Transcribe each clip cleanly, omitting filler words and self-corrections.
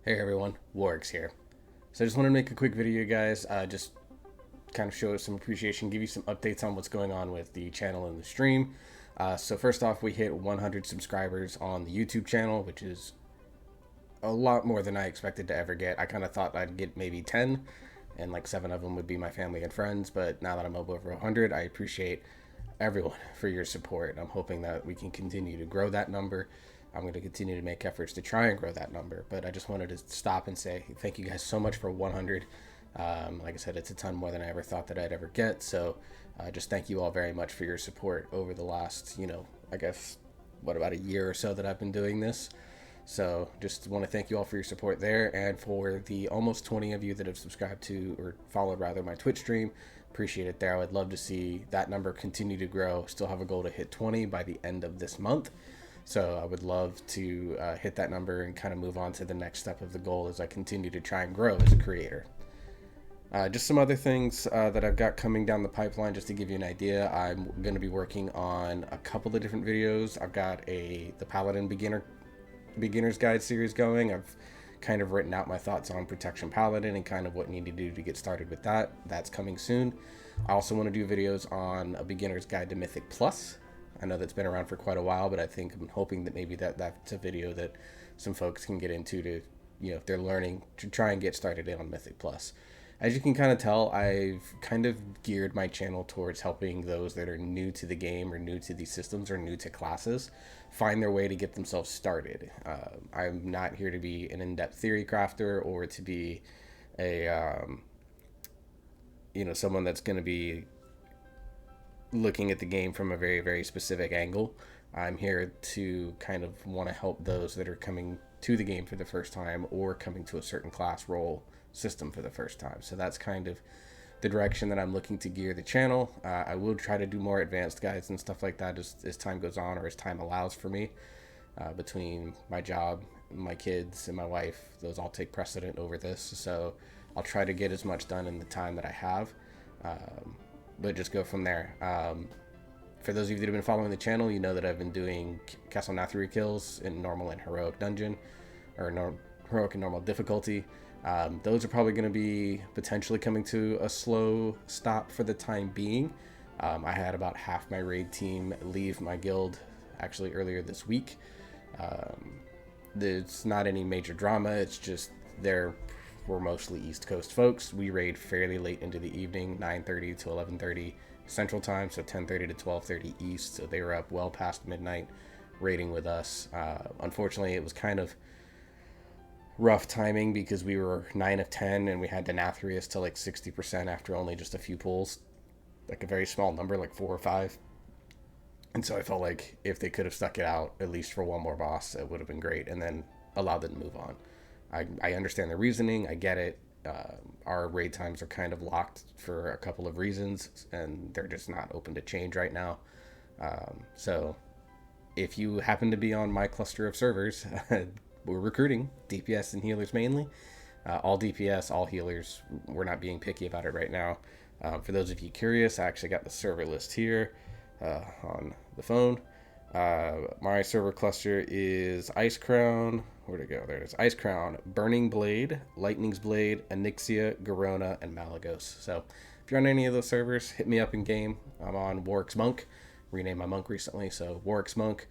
Hey everyone, Wargs here. So I just wanted to make a quick video, guys. Just kind of show some appreciation, give you some updates on what's going on with the channel and the stream. So first off, we hit 100 subscribers on the YouTube channel, which is a lot more than I expected to ever get. I kind of thought I'd get maybe 10, and like 7 of them would be my family and friends. But now that I'm up over 100, I appreciate everyone for your support. I'm hoping that we can continue to grow that number. I'm going to continue to make efforts to try and grow that number. But I just wanted to stop and say thank you guys so much for 100. Like I said, it's a ton more than I ever thought that I'd ever get. So just thank you all very much for your support over the last, I guess, about a year or so that I've been doing this. So just want to thank you all for your support there, and for the almost 20 of you that have subscribed to, or followed rather, my Twitch stream. Appreciate it there. I would love to see that number continue to grow. Still have a goal to hit 20 by the end of this month. So I would love to hit that number and kind of move on to the next step of the goal as I continue to try and grow as a creator. Just some other things that I've got coming down the pipeline, just to give you an idea. I'm going to be working on a couple of different videos. I've got the Paladin beginner's guide series going. I've kind of written out my thoughts on Protection Paladin and kind of what you need to do to get started with that. That's coming soon. I also want to do videos on a beginner's guide to Mythic Plus. I know that's been around for quite a while, but I'm hoping that maybe that's a video that some folks can get into to, if they're learning, to try and get started in on Mythic Plus. As you can kind of tell, I've kind of geared my channel towards helping those that are new to the game, or new to these systems, or new to classes find their way to get themselves started. I'm not here to be an in-depth theory crafter, or to be a someone that's going to be looking at the game from a very, very specific angle. I'm here to kind of want to help those that are coming to the game for the first time, or coming to a certain class role system for the first time. So that's kind of the direction that I'm looking to gear the channel. I will try to do more advanced guides and stuff like that as time goes on, or as time allows for me. Between my job, my kids, and my wife, those all take precedent over this. So I'll try to get as much done in the time that I have, but just go from there. For those of you that have been following the channel, you know that I've been doing Castle Nathri kills in normal and heroic dungeon, or heroic and normal difficulty. Those are probably going to be potentially coming to a slow stop for the time being. I had about half my raid team leave my guild actually earlier this week. There's not any major drama. It's just we're mostly East Coast folks. We raid fairly late into the evening, 9:30 to 11:30 Central Time, so 10:30 to 12:30 East. So they were up well past midnight raiding with us. Unfortunately, it was kind of rough timing because we were 9 of 10 and we had Denathrius to like 60% after only just a few pulls, like a very small number, like 4 or 5. And so I felt like if they could have stuck it out at least for one more boss, it would have been great, and then allowed them to move on. I understand the reasoning. I get it. Our raid times are kind of locked for a couple of reasons, and they're just not open to change right now. So if you happen to be on my cluster of servers, we're recruiting DPS and healers mainly. All DPS, all healers. We're not being picky about it right now. For those of you curious, I actually got the server list here on the phone. My server cluster is Ice Crown. Where'd it go? There it is. Ice Crown, Burning Blade, Lightning's Blade, Onyxia, Garona, and Malagos. So if you're on any of those servers, hit me up in game. I'm on Warwick's Monk. Renamed my monk recently, so Warwick's Monk.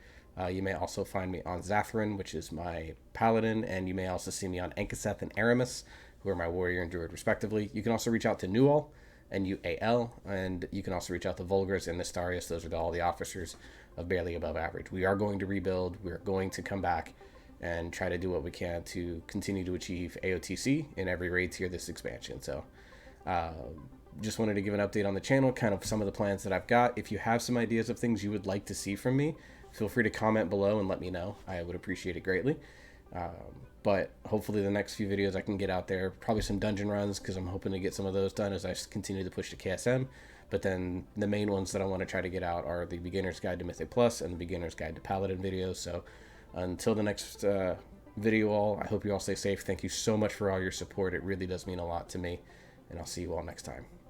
You may also find me on Zathrin, which is my paladin, and you may also see me on Ankaseth and Aramis, who are my warrior and druid respectively. You can also reach out to Newall, Nual, and you can also reach out to Vulgars and Nestarius. Those are all the officers of barely above average. We are going to rebuild. We're going to come back and try to do what we can to continue to achieve AOTC in every raid tier this expansion. So just wanted to give an update on the channel, kind of some of the plans that I've got. If you have some ideas of things you would like to see from me, feel free to comment below and let me know. I would appreciate it greatly. But hopefully the next few videos I can get out there, probably some dungeon runs, because I'm hoping to get some of those done as I continue to push to KSM. But then the main ones that I want to try to get out are the Beginner's Guide to Mythic Plus and the Beginner's Guide to Paladin videos. So until the next video all, I hope you all stay safe. Thank you so much for all your support. It really does mean a lot to me. And I'll see you all next time.